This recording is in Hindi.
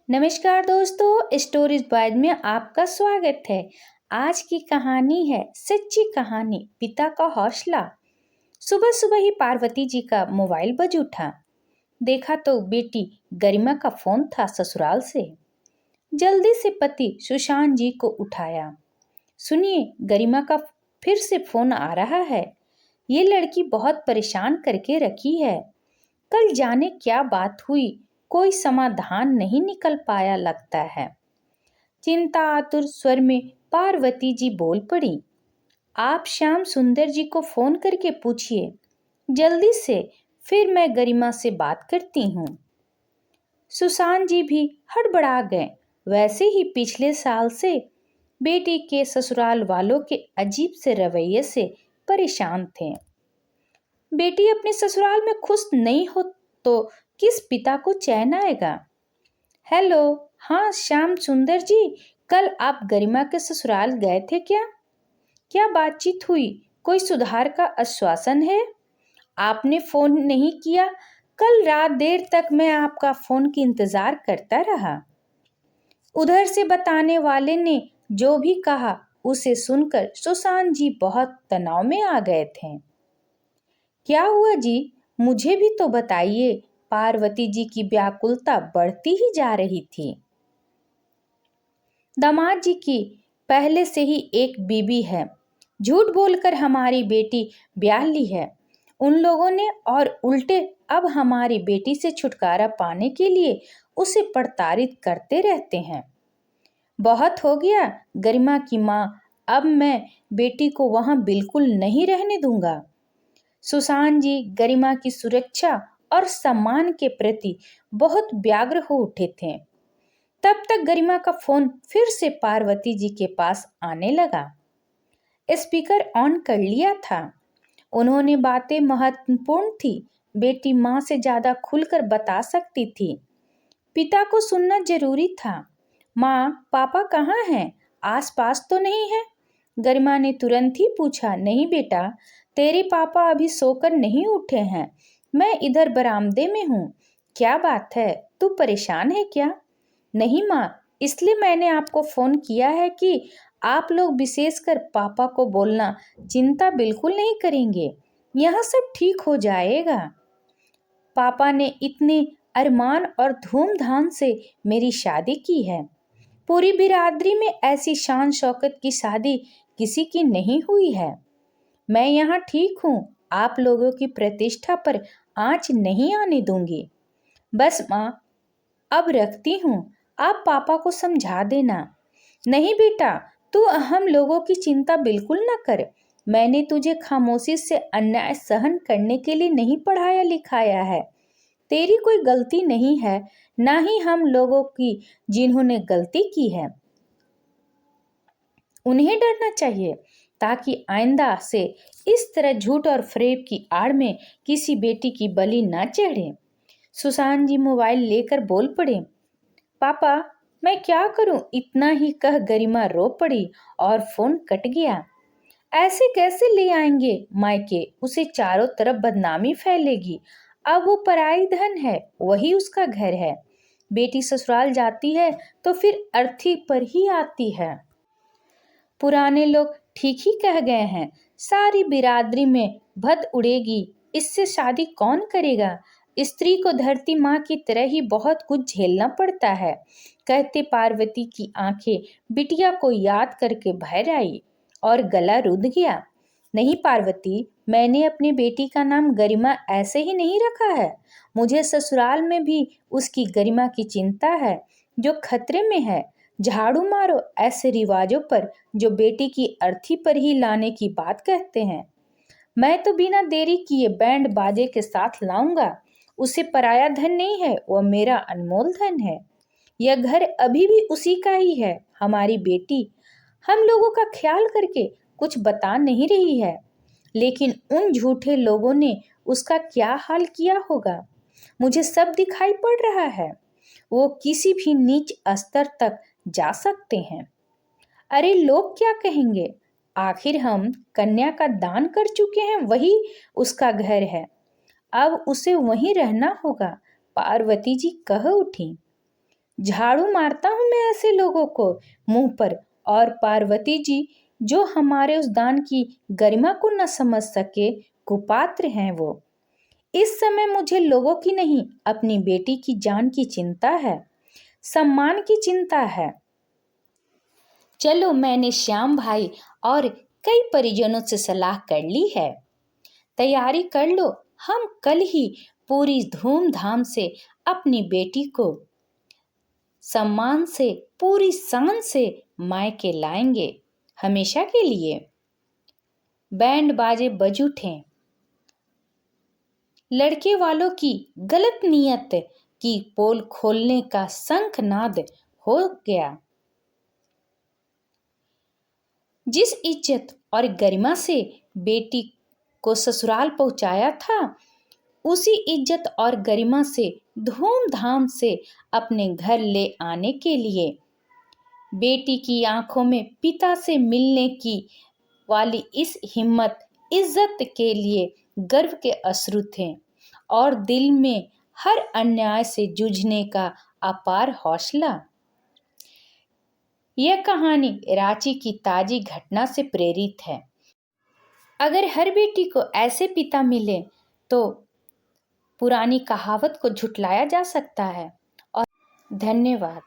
नमस्कार दोस्तों, स्टोरीज बाइज में आपका स्वागत है। आज की कहानी है सच्ची कहानी, पिता का हौसला। सुबह सुबह ही पार्वती जी का मोबाइल बज उठा। देखा तो बेटी गरिमा का फोन था ससुराल से। जल्दी से पति सुशांत जी को उठाया। सुनिए, गरिमा का फिर से फोन आ रहा है। ये लड़की बहुत परेशान करके रखी है। कल जाने क्या बात हुई, कोई समाधान नहीं निकल पाया लगता है। चिंता आतुर स्वर में पार्वती जी बोल पड़ी। आप श्याम सुंदर जी को फोन करके पूछिए जल्दी से, फिर मैं गरिमा से बात करती हूँ। सुशांत जी भी हड़बड़ा गए। वैसे ही पिछले साल से बेटी के ससुराल वालों के अजीब से रवैये से परेशान थे। बेटी अपने ससुराल में खुश नहीं हो तो किस पिता को चैन आएगा। हेलो, हाँ श्याम सुंदर जी, कल आप गरिमा के ससुराल गए थे क्या? क्या बातचीत हुई? कोई सुधार का आश्वासन है? आपने फोन नहीं किया। कल रात देर तक मैं आपका फोन की इंतजार करता रहा। उधर से बताने वाले ने जो भी कहा उसे सुनकर सुशांत जी बहुत तनाव में आ गए थे। क्या हुआ जी, मुझे भी तो बताइए। पार्वती जी की व्याकुलता बढ़ती ही जा रही थी। दामाद जी की पहले से ही एक बीबी है। झूठ बोलकर हमारी बेटी ब्याह ली है उन लोगों ने, और उल्टे अब हमारी बेटी से छुटकारा पाने के लिए उसे प्रताड़ित करते रहते हैं। बहुत हो गया गरिमा की माँ, अब मैं बेटी को वहां बिल्कुल नहीं रहने दूंगा। सुशांत जी गरिमा की सुरक्षा और सम्मान के प्रति बहुत व्यग्र हो उठे थे। तब तक गरिमा का फोन फिर से पार्वती जी के पास आने लगा। स्पीकर ऑन कर लिया था। उन्होंने बातें महत्वपूर्ण थी। बेटी माँ से ज्यादा खुलकर बता सकती थी। पिता को सुनना जरूरी था। माँ, पापा कहाँ हैं? आसपास तो नहीं है? गरिमा ने तुरंत ही पूछा। नहीं बेटा, तेरे पापा अभी सोकर नहीं उठे हैं। मैं इधर बरामदे में हूँ। क्या बात है, तू परेशान है क्या? नहीं माँ, इसलिए मैंने आपको फोन किया है कि आप लोग विशेषकर पापा को बोलना चिंता बिल्कुल नहीं करेंगे। यहाँ सब ठीक हो जाएगा। पापा ने इतने अरमान और धूमधाम से मेरी शादी की है। पूरी बिरादरी में ऐसी शान शौकत की शादी किसी की नहीं हुई है। मैं यहाँ ठीक हूँ। आप लोगों की प्रतिष्ठा पर आंच नहीं आने दूंगी। बस माँ, अब रखती हूँ। आप पापा को समझा देना। नहीं बेटा, तू हम लोगों की चिंता बिल्कुल न कर। मैंने तुझे खामोशी से अन्याय सहन करने के लिए नहीं पढ़ाया लिखाया है। तेरी कोई गलती नहीं है, ना ही हम लोगों की। जिन्होंने गलती की है उन्हें डरना चाहिए, ताकि आइंदा से इस तरह झूठ और फरेब की आड़ में किसी बेटी की बलि न चढ़े। सुशांत जी मोबाइल लेकर बोल पड़े। पापा, मैं क्या करूं? इतना ही कह गरिमा रो पड़ी और फोन कट गया। ऐसे कैसे ले आएंगे मायके? उसे चारों तरफ बदनामी फैलेगी। अब वो पराई धन है, वही उसका घर है। बेटी ससुराल जाती है तो फिर अर्थी पर ही आती है। पुराने लोग ठीक ही कह गए हैं, सारी बिरादरी में भद उड़ेगी। इससे शादी कौन करेगा? स्त्री को धरती माँ की तरह ही बहुत कुछ झेलना पड़ता है। कहते पार्वती की आंखें बिटिया को याद करके भर आई और गला रुंध गया। नहीं पार्वती, मैंने अपनी बेटी का नाम गरिमा ऐसे ही नहीं रखा है। मुझे ससुराल में भी उसकी गरिमा की चिंता है, जो खतरे में है। झाड़ू मारो ऐसे रिवाजों पर जो बेटी की अर्थी पर ही लाने की बात कहते हैं। मैं तो बिना देरी किए बैंड बाजे के साथ लाऊंगा। उसे पराया धन नहीं है, वह मेरा अनमोल धन है। यह घर अभी भी उसी का ही है। हमारी बेटी हम लोगों का ख्याल करके कुछ बता नहीं रही है, लेकिन उन झूठे लोगों ने उसका क्या हाल किया होगा, मुझे सब दिखाई पड़ रहा है। वो किसी भी नीच स्तर तक जा सकते हैं। अरे लोग क्या कहेंगे? आखिर हम कन्या का दान कर चुके हैं, वही उसका घर है। अब उसे वहीं रहना होगा, पार्वती जी कह उठी। झाड़ू मारता हूँ मैं ऐसे लोगों को मुंह पर। और पार्वती जी, जो हमारे उस दान की गरिमा को न समझ सके, कुपात्र हैं वो। इस समय मुझे लोगों की नहीं, अपनी बेटी की जान की चिंता है, सम्मान की चिंता है। चलो, मैंने श्याम भाई और कई परिजनों से सलाह कर ली है। तैयारी कर लो, हम कल ही पूरी धूमधाम से अपनी बेटी को सम्मान से, पूरी शान से मायके लाएंगे, हमेशा के लिए। बैंड बाजे बज उठे। लड़के वालों की गलत नीयत की पोल खोलने का शंखनाद हो गया। जिस इज्जत और गरिमा से बेटी को ससुराल पहुंचाया था, उसी इज्जत और गरिमा से धूमधाम से अपने घर ले आने के लिए बेटी की आंखों में पिता से मिलने की वाली इस हिम्मत, इज्जत के लिए गर्व के अश्रु थे और दिल में हर अन्याय से जूझने का अपार हौसला। यह कहानी रांची की ताजी घटना से प्रेरित है। अगर हर बेटी को ऐसे पिता मिले तो पुरानी कहावत को झुटलाया जा सकता है। और धन्यवाद।